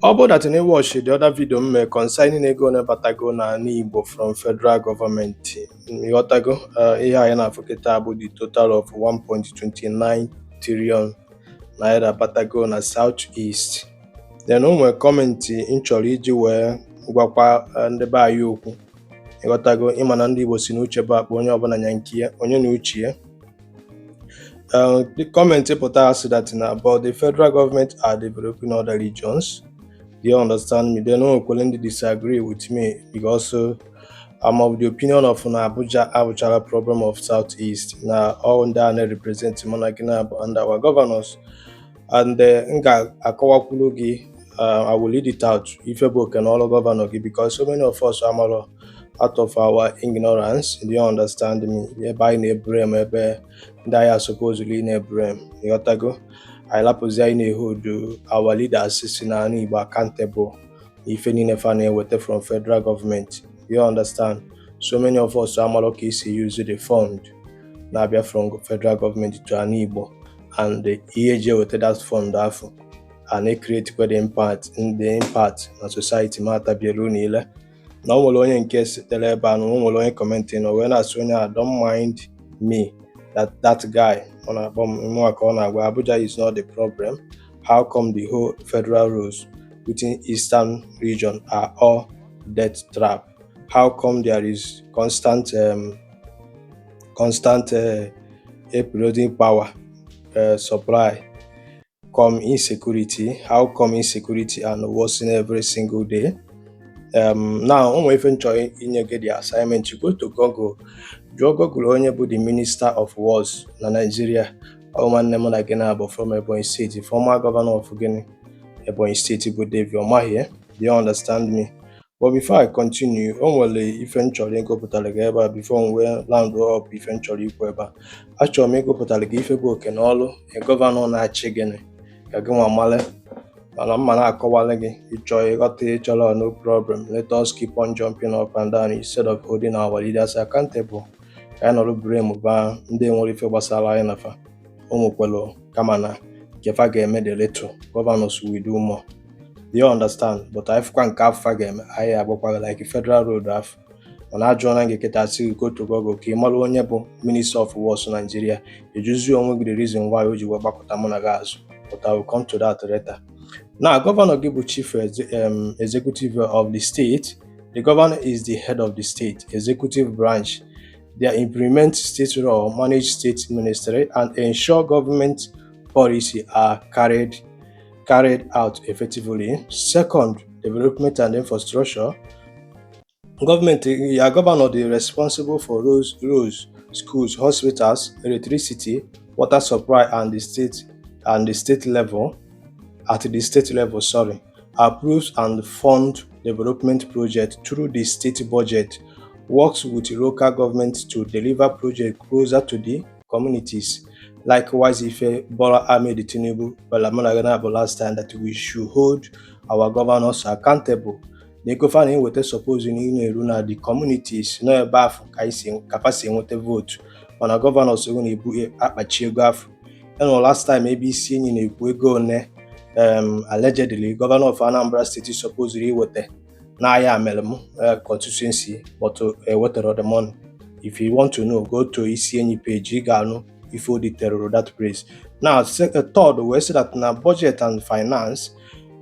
Ọ bụrụ that na watch the other video m mere concerning ego na-abatago n'ala Igbo from federal government, ịghọtago ihe anyị na-afụ kịta bụ the total of 1.29 trillion naira batago na South East. Then o nwere kọmentị m chọrọ iji wee gwakwa ndị be anyị okwu, ịghọtago, ịma na ndị Igbo si n'uche bụ akpa onye ọbụla nya nke ya, onye na uche ya. The comment pụtara sị that na but the federal government are developing other regions. Do you understand me? They know they disagree with me because I'm of the opinion of na Abuja problem of Southeast. Now all that represent Monagina and our governors. And Akawakulugi, I will lead it out if a book and all governor because so many of us are out of our ignorance. Do you understand me? Yeah, by Nebrem, they are supposedly Nebrem. You got to go. I hold our leaders in Igbo accountable if any never wete from federal government. You understand? So many of us are lucky to use the fund now from federal government to Igbo, and the EAJ with that fund and they create the impact in society matter be runile. No one in case teleban no one commenting or when I don't mind me that guy on Abuja is not the problem. How come the whole federal rules within Eastern region are all death trap? How come there is constant eroding power supply? Come insecurity. How come insecurity and worsen every single day? Now, when we enjoy in get the assignment, you go to Google. Google onye bụ the Minister of Wars na Nigeria. Nwanne m na Gina bụ from Ebonyi State, the former governor of Ebonyi State bụ David Omahie. Do you understand me? But before I continue, onwere ife nchọrọ ịgụpụtara gị ebe a before we land up ife nchọrọ ikwu ebe a. Achọrọ m ịgụpụtara gị ife bụ oke na ọlụ gọvanọ na-achị gịnị ka gị nwa male mana mma na-akọwala gị ịchọrọ no problem. Let us keep on jumping up and down instead of holding our leaders accountable. Ka anyị nọrọ buru emuba ndị nwere ife gbasara anyị nafa ụmụkwelu kama na kefa ga-eme the little governors will do more. Do you understand? But I fukwa nke afọ ga-eme anyị agbakwaga like federal road afọ mana ajụọ na gị kịta si go to Google ka ị mara onye bụ Minister of Wars Nigeria ejuzi onwe gị the reason why o ji wee gbakọta mụ na gị azụ, but I will come to that later. Now, Governor Gibu Chief Executive of the state. The governor is the head of the state executive branch. They implement state law, manage state ministry, and ensure government policy are carried out effectively. Second, development and infrastructure. Government, your governor is responsible for roads, schools, hospitals, electricity, water supply, and the state level. At the state level, approves and fund development projects through the state budget, works with local government to deliver projects closer to the communities. Likewise, if Bola Ahmed Tinubu, last time that we should hold our governors accountable. The government would suppose in the communities, no above capacity with the vote. On a governors who at my and last time maybe seen in a go allegedly governor of Anambra State is supposedly with the Naya Melem constituency, but what the money. If you want to know, go to ECNE page, if you detail that place. Now, third, we say that now budget and finance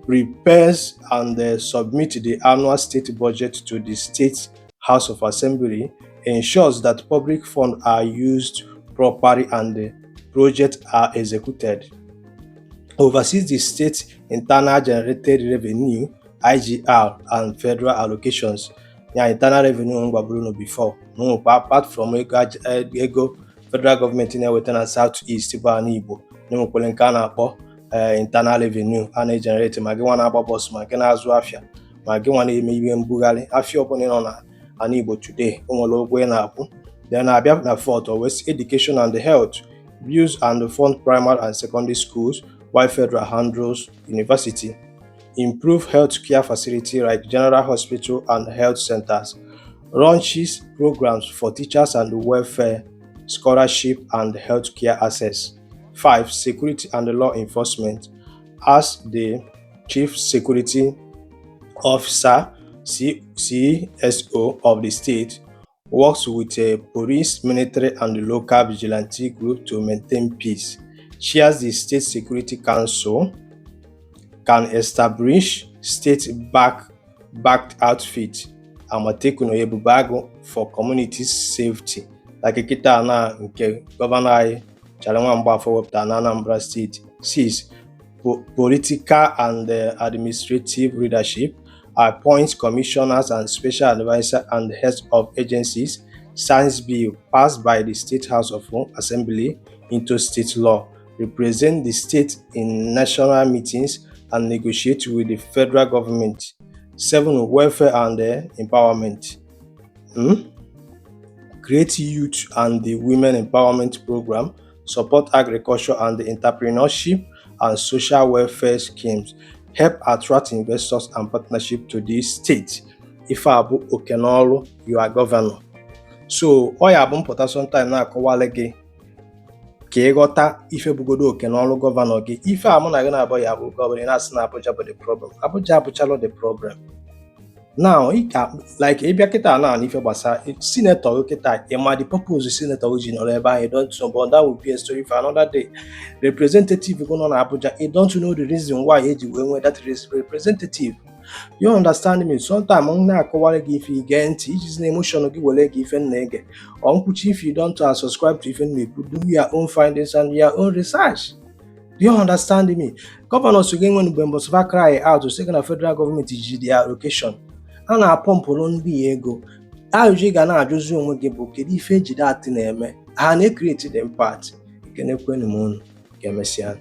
prepares and submit the annual state budget to the State House of Assembly, ensures that public funds are used properly and the projects are executed. Oversees the state internal generated revenue (IGR) and federal allocations. Internal revenue before. No, apart from ego federal government in within Southeast Igbo. No internal revenue and generate magiwana boss magana azuafia. Magiwana eme mbugale. Afia upon on Igbo today. Then I fourth always education and the health. Views and fund primary and secondary schools, while federal handles university. Improve healthcare facility like general hospital and health centers. Launches programs for teachers and welfare, scholarship and healthcare access. 5. Security and law enforcement. As the Chief Security Officer CSO of the state, works with a police, military, and the local vigilante group to maintain peace. Chairs the State Security Council, can establish state-backed outfit Amatekun Oyebubago for community safety. Like kita na nke gọvanọ anyị chara nwa Mgbafọ wepụtara na Anambra State. 6. Political and administrative leadership appoints commissioners and special advisors and heads of agencies. Signs bill passed by the State House of Assembly into state law. Represent the state in national meetings and negotiate with the federal government. 7. Welfare and empowerment. Create youth and the women empowerment program, support agriculture and the entrepreneurship and social welfare schemes, help attract investors and partnership to the state. Ifeabu Okenolu, you are governor. So, ọ ya bụ mpụta sometime na-akọwale gị ka ịghọta ife bugodo Okenolu gọvanọ gị. Ife a mụ na gị na-abụ ya bụ gọvanọ na-asị na Abuja bụ the problem. Abuja abụchalụ the problem. Now, like ịbịa kịta na ife gbasara senator kịta, ịma the purpose senator ji nọrọ ebe ahụ, don't know, but that will be a story for another day. Representative go nọ na Abuja, you don't know the reason why eji wee nwee that representative. You understand me? Sometimes m na-akọwara gị ife ige ntị iji na emotion gị were gị ife na-ege. Or nkwuchi if you don't subscribe to ife na-ekwu, do your own findings and your own research. Do you understand me? Governors again when Bembosova cry out to say na federal government ji their allocation. A na-apọmpụrụ ndị ego. Ajụjụ ị ga na-ajụzi onwe gị bụ kedu ife ejide atị na-eme, ha na-ekreti the impact. Ekenekwenụ m unu, ka emesịa.